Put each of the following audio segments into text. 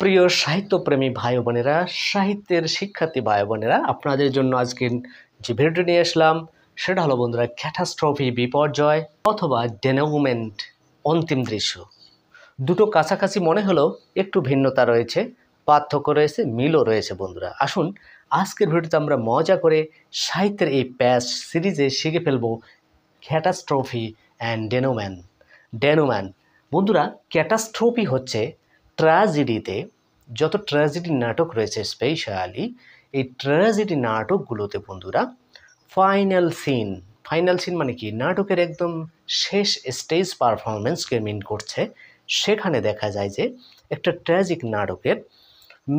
প্রিয় সাহিত্যপ্রেমী ভাই বোনেরা, সাহিত্যের শিক্ষার্থী ভাই বোনেরা, আপনাদের জন্য আজকে যে ভিডিওটি নিয়ে আসলাম সেটা হলো বন্ধুরা ক্যাটাস্ট্রফি বিপর্যয় অথবা ডেনৌমেন্ট অন্তিম দৃশ্য। দুটো কাছাকাছি মনে হলেও একটু ভিন্নতা রয়েছে, পার্থক্য রয়েছে, মিলও রয়েছে বন্ধুরা। আসুন আজকের ভিডিওতে আমরা মজা করে সাহিত্যের এই প্যাস সিরিজে শিখে ফেলবো ক্যাটাস্ট্রফি অ্যান্ড ডেনোম্যান। বন্ধুরা, ক্যাটাস্ট্রফি হচ্ছে ট্র্যাজেডিতে যত ট্র্যাজেডি নাটক রয়েছে, স্পেশালি এই ট্র্যাজেডি নাটকগুলোতে বন্ধুরা ফাইনাল সিন মানে কি, নাটকের একদম শেষ স্টেজ পারফরমেন্সকে মিন করছে। সেখানে দেখা যায় যে একটা ট্র্যাজিক নাটকের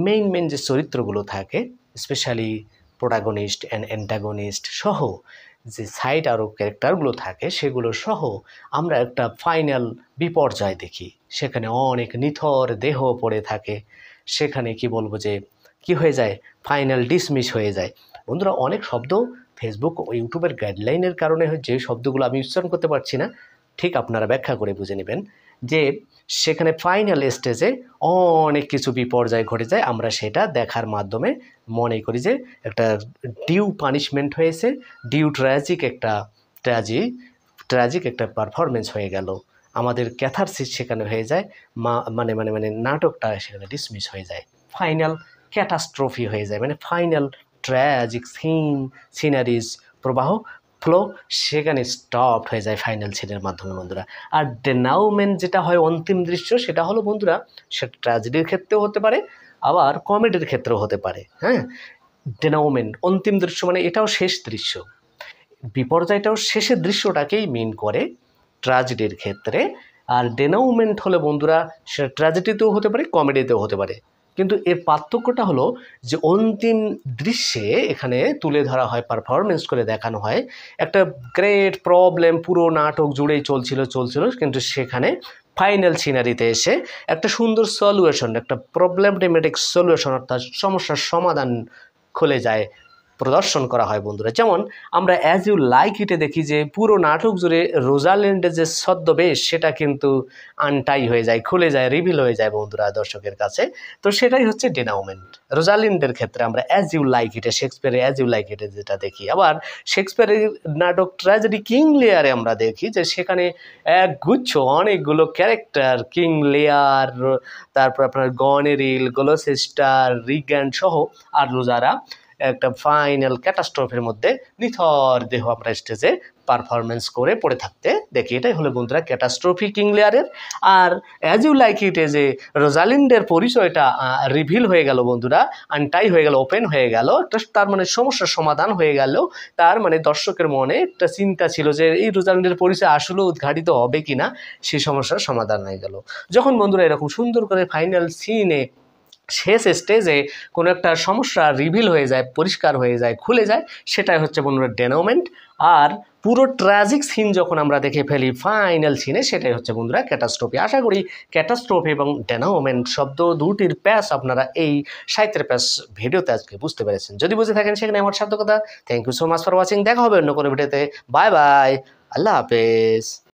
মেইন যে চরিত্রগুলো থাকে, স্পেশালি প্রোটাগনিস্ট অ্যান্ড অ্যান্টাগনিস্ট সহ যে সাইড আরও ক্যারেক্টারগুলো থাকে সেগুলো সহ আমরা একটা ফাইনাল বিপর্যয় দেখি। সেখানে অনেক নিথর দেহ পড়ে থাকে, সেখানে কি বলবো যে কি হয়ে যায়, ফাইনাল ডিসমিস হয়ে যায়। বন্ধুরা, অনেক শব্দ ফেসবুক ও ইউটিউবের গাইডলাইনের কারণে যে শব্দগুলো আমি উচ্চারণ করতে পারছি না, ঠিক আপনারা ব্যাখ্যা করে বুঝে নেবেন যে সেখানে ফাইনাল স্টেজে অনেক কিছু বিপর্যয় ঘটে যায়। আমরা সেটা দেখার মাধ্যমে মনে করি যে একটা ডিউ পানিশমেন্ট হয়েছে, ডিউ ট্র্যাজিক একটা পারফরমেন্স হয়ে গেল, আমাদের ক্যাথারসিস সেখানে হয়ে যায়, মানে নাটকটা সেখানে ডিসমিস হয়ে যায়, ফাইনাল ক্যাটাস্ট্রফি হয়ে যায়, মানে ফাইনাল ট্র্যাজিক সিনারিজ প্রবাহ ফ্লো সেখানে স্টপ হয়ে যায় ফাইনাল সিনের মাধ্যমে বন্ধুরা। আর ডেনাউমেন্ট যেটা হয় অন্তিম দৃশ্য, সেটা হলো বন্ধুরা, সেটা ট্র্যাজেডির ক্ষেত্রেও হতে পারে, আবার কমেডির ক্ষেত্রেও হতে পারে। হ্যাঁ, ডেনাউমেন্ট অন্তিম দৃশ্য মানে এটাও শেষ দৃশ্য, বিপর্যয়টাও শেষের দৃশ্যটাকেই মিন করে ট্র্যাজেডির ক্ষেত্রে। আর ডেনাউমেন্ট হলে বন্ধুরা সেটা ট্র্যাজেডিতেও হতে পারে, কমেডিতেও হতে পারে, কিন্তু এর পার্থক্যটা হলো যে অন্তিম দৃশ্যে এখানে তুলে ধরা হয়, পারফরমেন্স করে দেখানো হয় একটা গ্রেট প্রবলেম, পুরো নাটক জুড়েই চলছিল, কিন্তু সেখানে ফাইনাল সিনারিতে এসে একটা সুন্দর সলিউশন, একটা প্রবলেমেটিক সলিউশন অর্থাৎ সমস্যার সমাধান খুলে যায়, প্রদর্শন করা হয় বন্ধুরা। যেমন আমরা অ্যাজ ইউ লাইক ইটে দেখি যে পুরো নাটক জুড়ে রোজালিন্ডের যে ছদ্মবেশ সেটা কিন্তু আনটাই হয়ে যায়, খুলে যায়, রিভিল হয়ে যায় বন্ধুরা দর্শকের কাছে। তো সেটাই হচ্ছে ডেনাউমেন্ট রোজালিন্ডের ক্ষেত্রে। আমরা অ্যাজ ইউ লাইক ইটে, শেক্সপিয়ারের অ্যাজ ইউ লাইক ইটে যেটা দেখি। আবার শেক্সপিয়ারের নাটক ট্র্যাজেডি কিং লিয়ারে আমরা দেখি যে সেখানে একগুচ্ছ অনেকগুলো ক্যারেক্টার, কিং লিয়ার, তারপর আপনার গনেরিল, গ্লোসেস্টার, রিগ্যান্ড সহ আর রোজারা একটা ফাইনাল ক্যাটাস্ট্রফির মধ্যে নিথর দেহ আমরা স্টেজে পারফরমেন্স করে পড়ে থাকতে দেখি। এটাই হলো বন্ধুরা ক্যাটাস্ট্রফি কিং লিয়ারের। আর অ্যাজ ইউ লাইক ইটে যে রোজালিন্ডের পরিচয়টা রিভিল হয়ে গেল বন্ধুরা, আনটাই হয়ে গেল, ওপেন হয়ে গেল, একটা তার মানে সমস্যার সমাধান হয়ে গেল। তার মানে দর্শকের মনে একটা চিন্তা ছিল যে এই রোজালিন্ডের পরিচয় আসলে উদ্ঘাটিত হবে কিনা, সেই সমস্যার সমাধান হয়ে গেল। যখন বন্ধুরা এরকম সুন্দর করে ফাইনাল সিনে শেষ স্টেজে কোনো একটা সমস্যা রিভিল হয়ে যায়, পরিষ্কার হয়ে যায়, খুলে যায়, সেটাই হচ্ছে বন্ধুরা ডেনাউমেন্ট। আর পুরো ট্র্যাজিক সিন যখন আমরা দেখে ফেলি ফাইনাল সিনে, সেটাই হচ্ছে বন্ধুরা ক্যাটাস্ট্রফি। আশা করি ক্যাটাস্ট্রফি এবং ডেনাউমেন্ট শব্দ দুটির প্যাস আপনারা এই সাহিত্যের প্যাস ভিডিওতে আজকে বুঝতে পেরেছেন। যদি বুঝে থাকেন সেখানে আমার সার্থকতা। Thank you so much for watching. দেখা হবে অন্য কোনো ভিডিওতে। বাই বাই, আল্লাহ হাফেজ।